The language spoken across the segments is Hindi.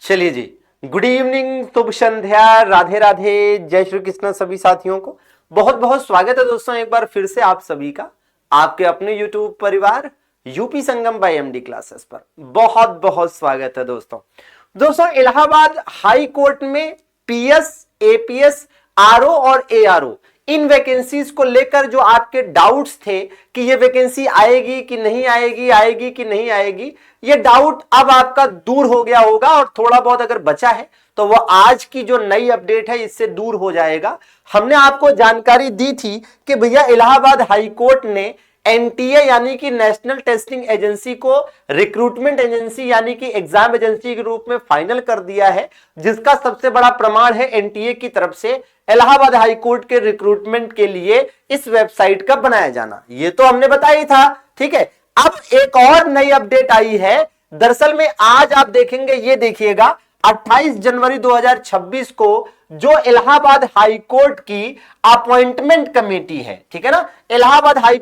चलिए जी, गुड इवनिंग, शुभ संध्या, राधे राधे, जय श्री कृष्ण सभी साथियों को बहुत बहुत स्वागत है दोस्तों। एक बार फिर से आप सभी का आपके अपने यूट्यूब परिवार यूपी संगम बाय एमडी क्लासेस पर बहुत बहुत स्वागत है दोस्तों। इलाहाबाद हाई कोर्ट में पीएस, एपीएस, आरओ और एआरओ इन वैकेंसीज को लेकर जो आपके डाउट्स थे कि ये वैकेंसी आएगी कि नहीं आएगी, आएगी कि नहीं आएगी, ये डाउट अब आपका दूर हो गया होगा और थोड़ा बहुत अगर बचा है तो वो आज की जो नई अपडेट है इससे दूर हो जाएगा। हमने आपको जानकारी दी थी कि भैया इलाहाबाद हाई कोर्ट ने एनटीए यानी कि नेशनल टेस्टिंग एजेंसी को रिक्रूटमेंट एजेंसी यानी कि एग्जाम एजेंसी के रूप में फाइनल कर दिया है, जिसका सबसे बड़ा प्रमाण है एनटीए की तरफ से इलाहाबाद हाई कोर्ट के रिक्रूटमेंट के लिए इस वेबसाइट का बनाया जाना। ये तो हमने बताया ही था, ठीक है। अब एक और नई अपडेट आई है। दरअसल में आज आप देखेंगे, ये देखिएगा 28 जनवरी 2026 को जो इलाहाबाद हाई कोर्ट की अपॉइंटमेंट कमेटी है, ठीक है ना, इलाहाबाद हाई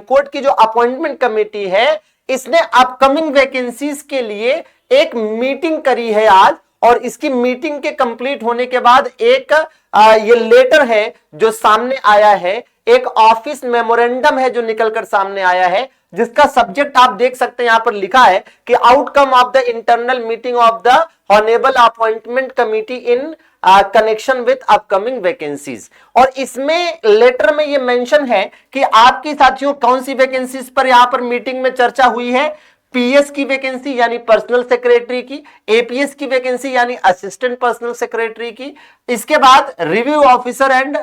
कोर्ट की जो अपॉइंटमेंट कमेटी है, इसने अपकमिंग वैकेंसीज के लिए एक मीटिंग करी है आज। और इसकी मीटिंग के कंप्लीट होने के बाद एक ये लेटर है जो सामने आया है, एक ऑफिस मेमोरेंडम है जो निकलकर सामने आया है, जिसका सब्जेक्ट आप देख सकते हैं यहां पर लिखा है कि outcome of the internal meeting of the honourable appointment committee in connection with upcoming vacancies. और इसमें लेटर में ये मेंशन है कि आपकी साथियों कौन सी वैकेंसीज पर यहां पर मीटिंग में चर्चा हुई है। पीएस की वैकेंसी यानी पर्सनल सेक्रेटरी की, एपीएस की वैकेंसी यानी असिस्टेंट पर्सनल सेक्रेटरी की, इसके बाद review officer and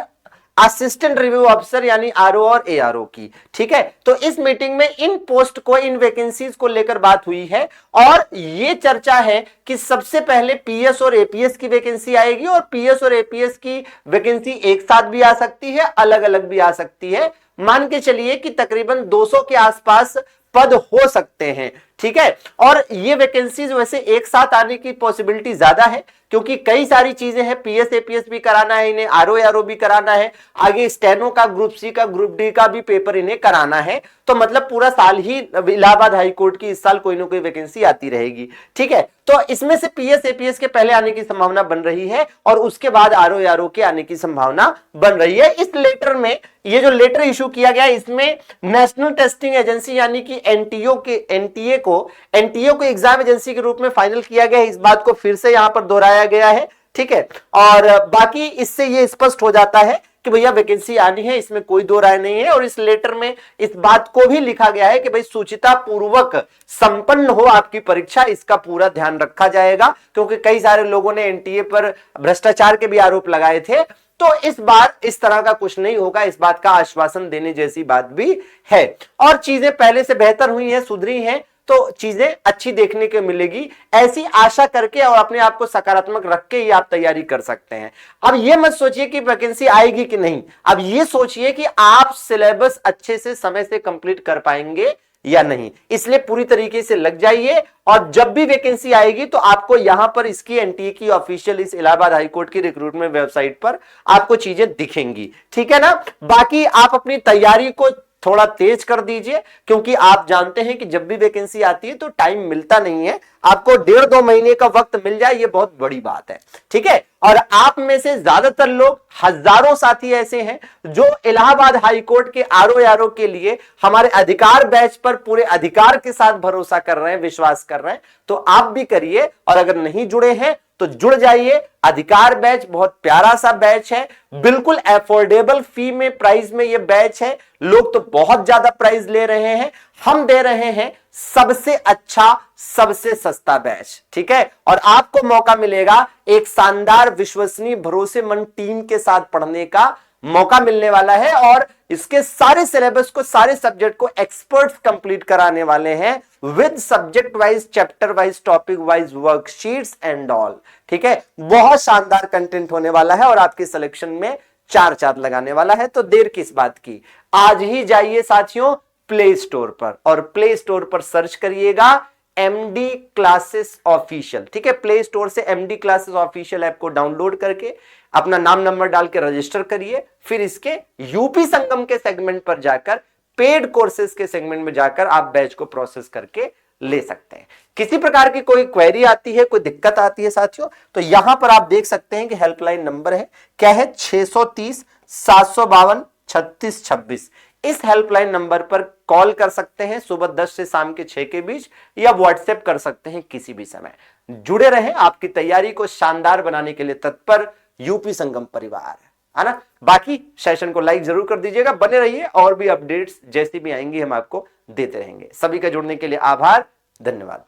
assistant review officer यानी आरओ और एआरओ की, ठीक है। तो इस मीटिंग में इन पोस्ट को, इन वैकेंसीज को लेकर बात हुई है और ये चर्चा है कि सबसे पहले पीएस और एपीएस की वैकेंसी आएगी और पीएस और एपीएस की वैकेंसी एक साथ भी आ सकती है, अलग अलग भी आ सकती है। मान के चलिए कि तकरीबन 200 के आसपास पद हो सकते हैं, ठीक है। और ये वैकेंसीज वैसे एक साथ आने की पॉसिबिलिटी ज्यादा है क्योंकि कई सारी चीजें हैं, पीएस एपीएस भी कराना है इन्हें, आरओ आरओ भी कराना है, आगे स्टेनो का, ग्रुप सी का, ग्रुप डी का भी पेपर इन्हें कराना है। तो मतलब पूरा साल ही इलाहाबाद हाई कोर्ट की इस साल कोई ना कोई वैकेंसी आती रहेगी, ठीक है। तो इसमें से पीएस एपीएस के पहले आने की संभावना बन रही है और उसके बाद आरओ आरओ के आने की संभावना बन रही है। इस लेटर में, ये जो लेटर इशू किया गया, इसमें नेशनल टेस्टिंग एजेंसी यानी कि एनटीए को एग्जाम एजेंसी के रूप में फाइनल किया गया है। इस बात को फिर से यहां पर दोहराया गया है, ठीक है। और बाकी इससे ये स्पष्ट हो जाता है कि भैया वैकेंसी आनी है, इसमें कोई दो राय नहीं है। और इस लेटर में इस बात को भी लिखा गया है कि भाई सूचिता पूर्वक संपन्न हो आपकी परीक्षा, इसका पूरा ध्यान रखा जाएगा क्योंकि कई सारे लोगों ने एनटीए पर भ्रष्टाचार के भी आरोप लगाए थे। तो इस बार इस तरह का कुछ नहीं होगा, इस बात का आश्वासन देने जैसी बात भी है। और चीजें पहले से बेहतर हुई हैं, सुधरी हैं, तो चीजें अच्छी देखने को मिलेगी, ऐसी आशा करके और अपने आप को सकारात्मक रख के ही आप तैयारी कर सकते हैं। अब ये मत सोचिए कि वैकेंसी आएगी कि नहीं, अब ये सोचिए कि आप सिलेबस अच्छे से समय से कंप्लीट कर पाएंगे या नहीं। इसलिए पूरी तरीके से लग जाइए और जब भी वैकेंसी आएगी तो आपको यहां पर इसकी एनटीए की ऑफिशियल, इस इलाहाबाद हाईकोर्ट की रिक्रूटमेंट वेबसाइट पर आपको चीजें दिखेंगी, ठीक है ना। बाकी आप अपनी तैयारी को थोड़ा तेज कर दीजिए क्योंकि आप जानते हैं कि जब भी वैकेंसी आती है तो टाइम मिलता नहीं है। आपको 1.5-2 महीने का वक्त मिल जाए, ये बहुत बड़ी बात है, ठीक है। और आप में से ज्यादातर लोग, हजारों साथी ऐसे हैं जो इलाहाबाद हाई कोर्ट के आरओ के लिए हमारे अधिकार बैच पर पूरे अधिकार के साथ भरोसा कर रहे हैं, विश्वास कर रहे हैं। तो आप भी करिए और अगर नहीं जुड़े हैं तो जुड़ जाइए। अधिकार बैच बहुत प्यारा सा बैच है, बिल्कुल अफोर्डेबल फी में, प्राइस में ये बैच है। लोग तो बहुत ज्यादा प्राइस ले रहे हैं, हम दे रहे हैं सबसे अच्छा, सबसे सस्ता बैच, ठीक है। और आपको मौका मिलेगा एक शानदार, विश्वसनीय, भरोसेमंद टीम के साथ पढ़ने का मौका मिलने वाला है और इसके सारे सिलेबस को, सारे सब्जेक्ट को एक्सपर्ट्स कंप्लीट कराने वाले हैं with subject wise, chapter wise, topic wise worksheets and all, ठीक है। बहुत शानदार कंटेंट होने वाला है और आपके सिलेक्शन में चार चांद लगाने वाला है। तो देर किस बात की, आज ही जाइए साथियों प्ले स्टोर पर और प्ले स्टोर पर सर्च करिएगा एमडी क्लासेस ऑफिशियल, ठीक है। प्ले स्टोर से एमडी क्लासेस ऑफिशियल ऐप को डाउनलोड करके अपना नाम नंबर डाल के रजिस्टर करिए। फिर इसके यूपी संगम के सेगमेंट पर जाकर, पेड कोर्सेज के सेगमेंट में जाकर आप बैच को प्रोसेस करके ले सकते हैं। किसी प्रकार की कोई क्वेरी आती है, कोई दिक्कत आती है साथियों, तो यहां पर आप देख सकते हैं कि हेल्पलाइन नंबर है, क्या है, 630-752-3626। इस हेल्पलाइन नंबर पर कॉल कर सकते हैं सुबह 10 से शाम के 6 के बीच, या व्हाट्सएप कर सकते हैं किसी भी समय। जुड़े रहें, आपकी तैयारी को शानदार बनाने के लिए तत्पर यूपी संगम परिवार, है ना। बाकी सेशन को लाइक जरूर कर दीजिएगा, बने रहिए, और भी अपडेट्स जैसी भी आएंगी हम आपको देते रहेंगे। सभी का जुड़ने के लिए आभार, धन्यवाद।